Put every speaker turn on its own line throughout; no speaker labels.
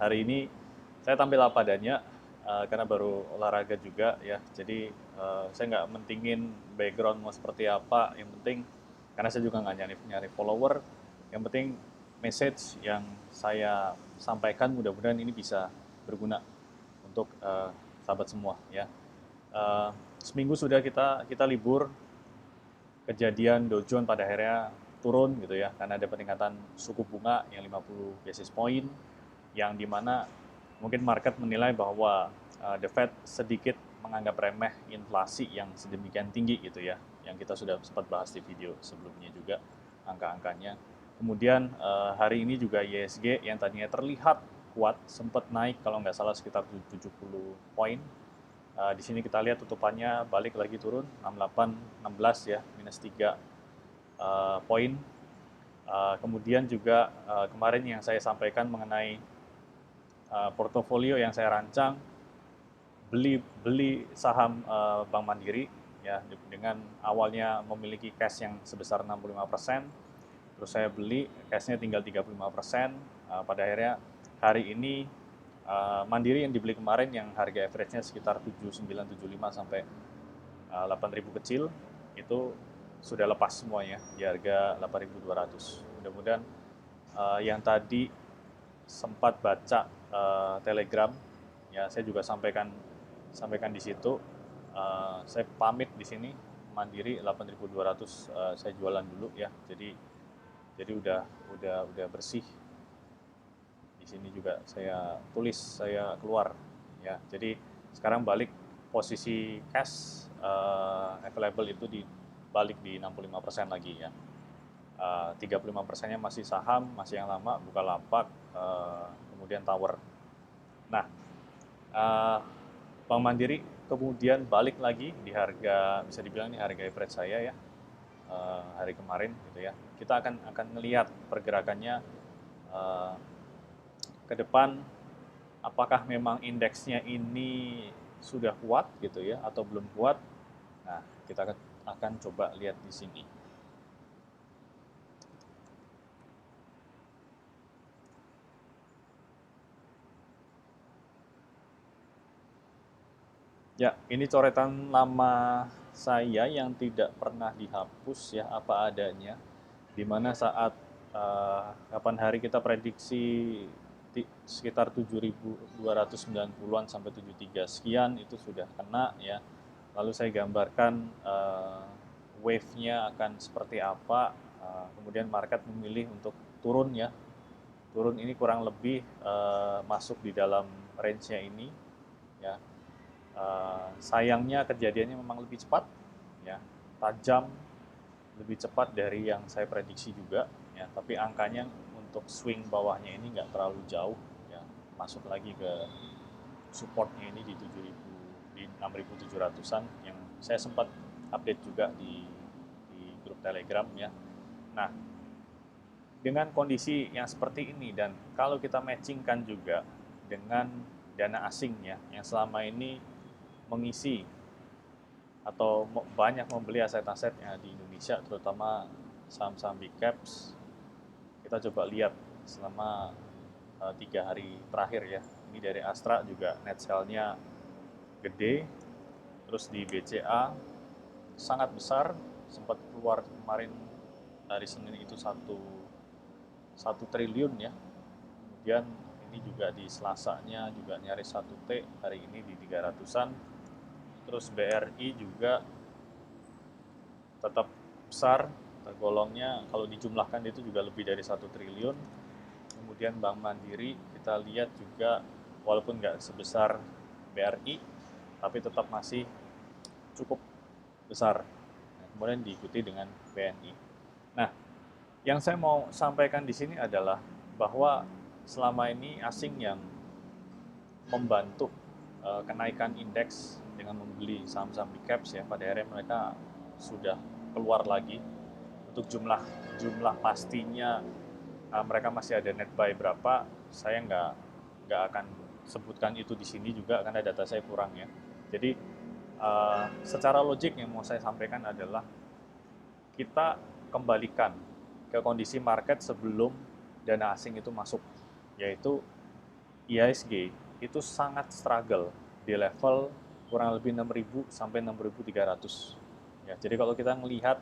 hari ini saya tampil apa adanya karena baru olahraga juga ya. Jadi saya nggak mentingin background mau seperti apa. Yang penting karena saya juga nggak nyari follower. Yang penting message yang saya sampaikan mudah-mudahan ini bisa berguna untuk sahabat semua ya. Seminggu sudah kita libur, kejadian Dow Jones pada akhirnya turun gitu ya karena ada peningkatan suku bunga yang 50 basis point yang dimana mungkin market menilai bahwa the Fed sedikit menganggap remeh inflasi yang sedemikian tinggi gitu ya, yang kita sudah sempat bahas di video sebelumnya juga angka-angkanya. Kemudian hari ini juga ISG yang tadinya terlihat kuat sempat naik kalau nggak salah sekitar 70 poin. Di sini kita lihat tutupannya balik lagi turun 68, 16 ya, minus 3 poin. Kemudian juga kemarin yang saya sampaikan mengenai portofolio yang saya rancang, beli saham Bank Mandiri ya dengan awalnya memiliki cash yang sebesar 65%, terus saya beli cashnya tinggal 35%. Pada akhirnya hari ini Mandiri yang dibeli kemarin yang harga average-nya sekitar 7.975 sampai 8.000 kecil itu sudah lepas semuanya di harga 8.200. Mudah-mudahan yang tadi sempat baca Telegram ya saya juga sampaikan di situ. Saya pamit di sini Mandiri 8.200 saya jualan dulu ya. Jadi udah bersih. Di sini juga saya tulis saya keluar ya. Jadi sekarang balik posisi cash available itu balik di 65% lagi ya. 35%-nya masih saham, masih yang lama, Bukalapak, kemudian Tower. Nah, Bank Mandiri kemudian balik lagi di harga, bisa dibilang ini harga average saya ya, hari kemarin gitu ya. Kita akan melihat pergerakannya ke depan, apakah memang indeksnya ini sudah kuat gitu ya, atau belum kuat. Nah, kita akan coba lihat di sini. Ya, ini coretan lama saya yang tidak pernah dihapus ya apa adanya. Dimana saat kapan hari kita prediksi sekitar 7.290-an sampai 73 sekian itu sudah kena ya. Lalu saya gambarkan wave-nya akan seperti apa. Kemudian market memilih untuk turun ya. Turun ini kurang lebih masuk di dalam range-nya ini ya. Sayangnya kejadiannya memang lebih cepat, ya, tajam, lebih cepat dari yang saya prediksi juga, ya. Tapi angkanya untuk swing bawahnya ini nggak terlalu jauh, ya, masuk lagi ke supportnya ini di 7.000, di 6.700-an yang saya sempat update juga di grup Telegram, ya. Nah, dengan kondisi yang seperti ini dan kalau kita matchingkan juga dengan dana asing ya yang selama ini mengisi atau banyak membeli aset-aset yang di Indonesia, terutama saham-saham big caps. Kita coba lihat selama 3 hari terakhir ya. Ini dari Astra juga net sale-nya gede, terus di BCA sangat besar, sempat keluar kemarin hari Senin itu 1 triliun ya. Kemudian ini juga di Selasanya juga nyaris 1T, hari ini di 300-an. Terus BRI juga tetap besar, tergolongnya kalau dijumlahkan itu juga lebih dari 1 triliun. Kemudian Bank Mandiri kita lihat juga walaupun nggak sebesar BRI, tapi tetap masih cukup besar. Nah, kemudian diikuti dengan BNI. Nah, yang saya mau sampaikan di sini adalah bahwa selama ini asing yang membantu kenaikan indeks dengan membeli saham-saham big caps ya, pada akhirnya mereka sudah keluar lagi. Untuk jumlah pastinya mereka masih ada net buy berapa, saya nggak akan sebutkan itu di sini juga karena data saya kurang ya. Jadi secara logik yang mau saya sampaikan adalah kita kembalikan ke kondisi market sebelum dana asing itu masuk, yaitu IHSG itu sangat struggle di level kurang lebih 6.000 sampai 6.300. Ya, jadi kalau kita melihat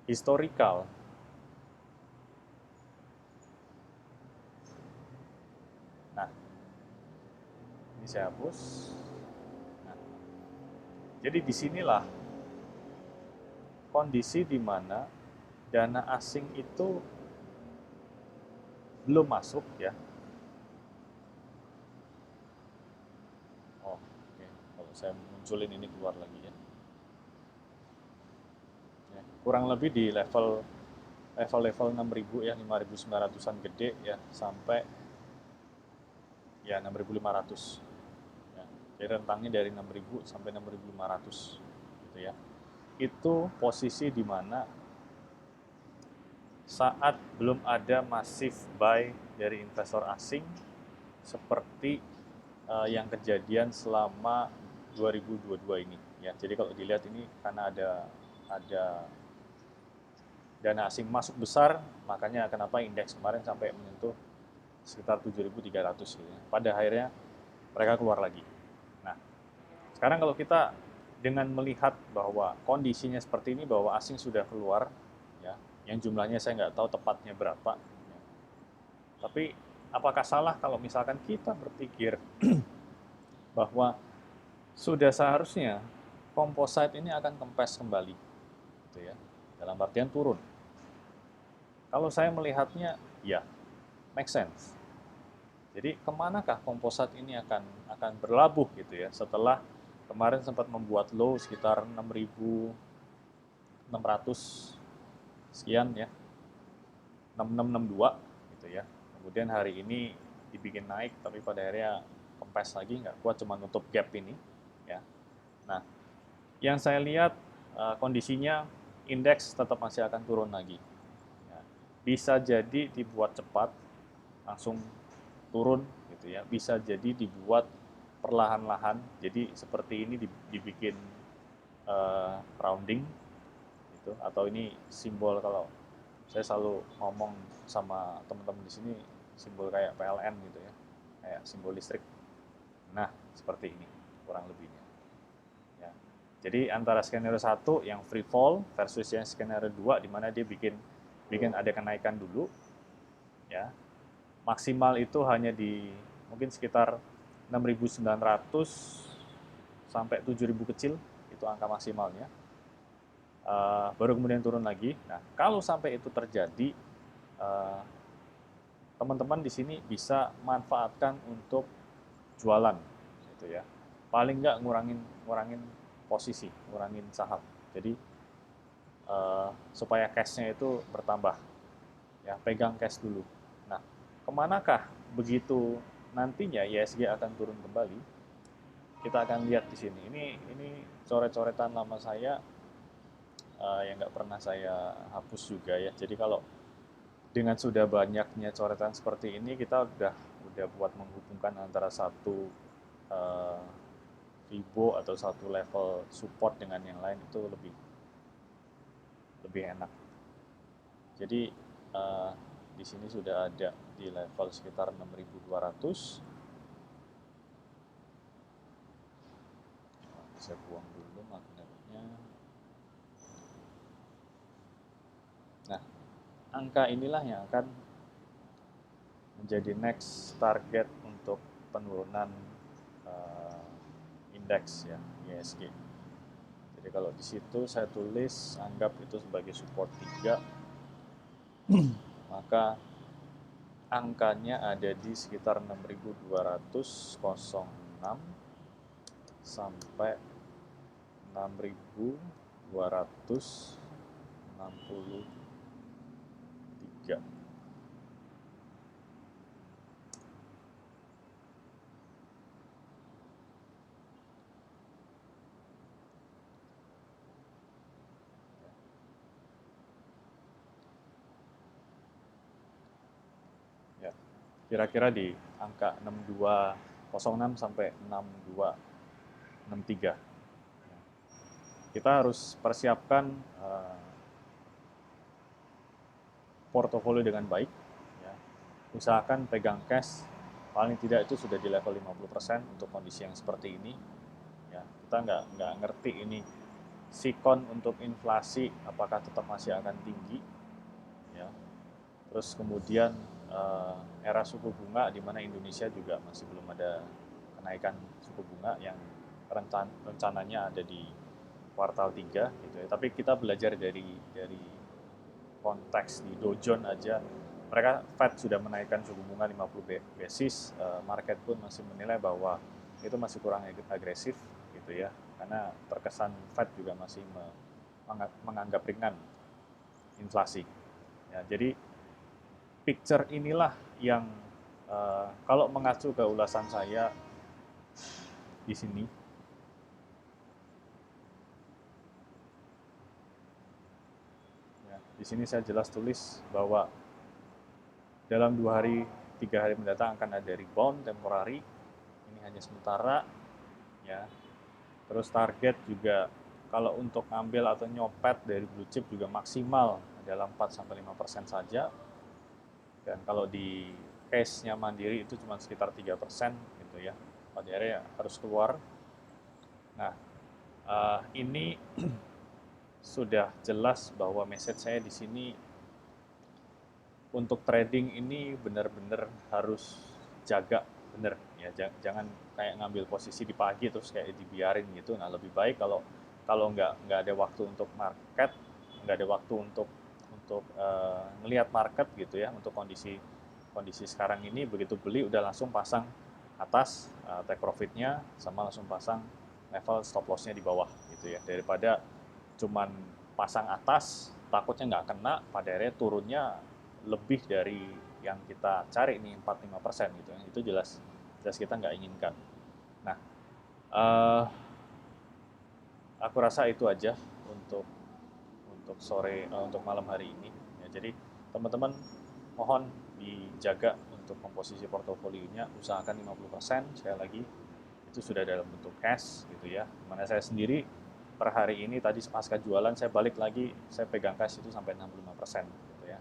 historical, nah ini saya hapus. Nah, jadi disinilah kondisi di mana dana asing itu belum masuk ya. Oh, oke. Kalau saya munculin ini keluar lagi ya. Ya, kurang lebih di level 6.000 ya, 5.900-an gede ya, sampai ya 6.500 ya. Jadi rentangnya dari 6.000 sampai 6.500 gitu ya. Itu posisi di mana saat belum ada masif buy dari investor asing seperti yang kejadian selama 2022 ini ya. Jadi kalau dilihat ini karena ada dana asing masuk besar, makanya kenapa indeks kemarin sampai menyentuh sekitar 7.300 gitu ya. Pada akhirnya mereka keluar lagi. Nah, sekarang kalau kita dengan melihat bahwa kondisinya seperti ini, bahwa asing sudah keluar, ya, yang jumlahnya saya nggak tahu tepatnya berapa, ya. Tapi apakah salah kalau misalkan kita berpikir bahwa sudah seharusnya composite ini akan kempes kembali, gitu ya, dalam artian turun. Kalau saya melihatnya, ya, make sense. Jadi kemanakah composite ini akan berlabuh gitu ya, setelah kemarin sempat membuat low sekitar 6.600 sekian ya, 6662 gitu ya. Kemudian hari ini dibikin naik, tapi pada akhirnya kempes lagi, nggak kuat, cuma nutup gap ini ya. Nah, yang saya lihat kondisinya indeks tetap masih akan turun lagi ya. Bisa jadi dibuat cepat langsung turun gitu ya, bisa jadi dibuat perlahan-lahan, jadi seperti ini dibikin rounding gitu, atau ini simbol, kalau saya selalu ngomong sama teman-teman di sini, simbol kayak PLN gitu ya, kayak simbol listrik. Nah, seperti ini kurang lebihnya ya. Jadi antara skenario 1 yang free fall versus yang skenario 2 di mana dia bikin ada kenaikan dulu ya. Maksimal itu hanya di mungkin sekitar 6.900 sampai 7.000 kecil, itu angka maksimalnya. Baru kemudian turun lagi. Nah, kalau sampai itu terjadi, teman-teman di sini bisa manfaatkan untuk jualan, gitu ya. Paling nggak ngurangin posisi, ngurangin saham. Jadi supaya cash-nya itu bertambah, ya, pegang cash dulu. Nah, kemanakah begitu nantinya ISG akan turun kembali? Kita akan lihat di sini. Ini coret-coretan lama saya yang nggak pernah saya hapus juga ya. Jadi kalau dengan sudah banyaknya coretan seperti ini, kita udah buat menghubungkan antara satu uh, Fibo atau satu level support dengan yang lain itu lebih enak. Jadi di sini sudah ada di level sekitar 6.200. Saya buang dulu magnetnya. Nah, angka inilah yang akan menjadi next target untuk penurunan indeks ya, ISG. Jadi kalau di situ saya tulis anggap itu sebagai support 3, maka angkanya ada di sekitar 6.206 sampai 6.263. Ya, kira-kira di angka 6206 sampai 6263. Kita harus persiapkan portofolio dengan baik ya. usahakan pegang cash, paling tidak itu sudah di level 50% untuk kondisi yang seperti ini. Ya, kita nggak ngerti ini sikon untuk inflasi apakah tetap masih akan tinggi, ya. Terus kemudian era suku bunga di mana Indonesia juga masih belum ada kenaikan suku bunga yang rencananya ada di kuartal 3 gitu ya. Tapi kita belajar dari konteks di Dow Jones aja, mereka Fed sudah menaikkan suku bunga 50 basis, market pun masih menilai bahwa itu masih kurang agresif gitu ya, karena terkesan Fed juga masih menganggap ringan inflasi. Ya, jadi picture inilah yang kalau mengacu ke ulasan saya di sini, ya, di sini saya jelas tulis bahwa dalam 2 hari, 3 hari mendatang akan ada rebound temporary. Ini hanya sementara, ya. Terus target juga kalau untuk ngambil atau nyopet dari blue chip juga maksimal dalam 4-5% saja. Dan kalau di case-nya Mandiri itu cuma sekitar 3% gitu ya. Pada akhirnya harus keluar. Nah, ini sudah jelas bahwa message saya di sini untuk trading ini benar-benar harus jaga bener ya, jangan kayak ngambil posisi di pagi terus kayak dibiarin gitu. Nah, lebih baik kalau kalau nggak ada waktu untuk market, nggak ada waktu untuk ngelihat market gitu ya, untuk kondisi kondisi sekarang ini, begitu beli udah langsung pasang atas take profitnya, sama langsung pasang level stop lossnya di bawah gitu ya, daripada cuman pasang atas takutnya nggak kena, pada akhirnya turunnya lebih dari yang kita cari nih 4-5% gitu ya. Itu jelas jelas kita nggak inginkan. Nah, uh, aku rasa itu aja untuk untuk malam hari ini. Ya, jadi teman-teman mohon dijaga untuk komposisi portofolionya, usahakan 50%, sekali lagi itu sudah dalam bentuk cash gitu ya. Mana saya sendiri per hari ini tadi pasca jualan saya balik lagi, saya pegang cash itu sampai 65% gitu ya.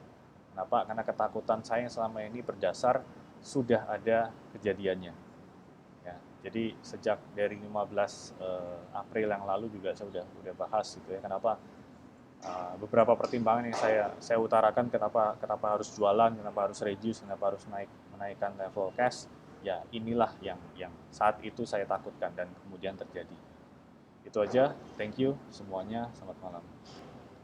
Kenapa? Karena ketakutan saya yang selama ini berdasar sudah ada kejadiannya. Ya, jadi sejak dari 15 April yang lalu juga saya udah bahas gitu ya. Kenapa beberapa pertimbangan yang saya utarakan, kenapa kenapa harus jualan, kenapa harus reduce, kenapa harus menaikkan level cash. Ya, inilah yang saat itu saya takutkan dan kemudian terjadi. Itu aja. Thank you semuanya. Selamat malam.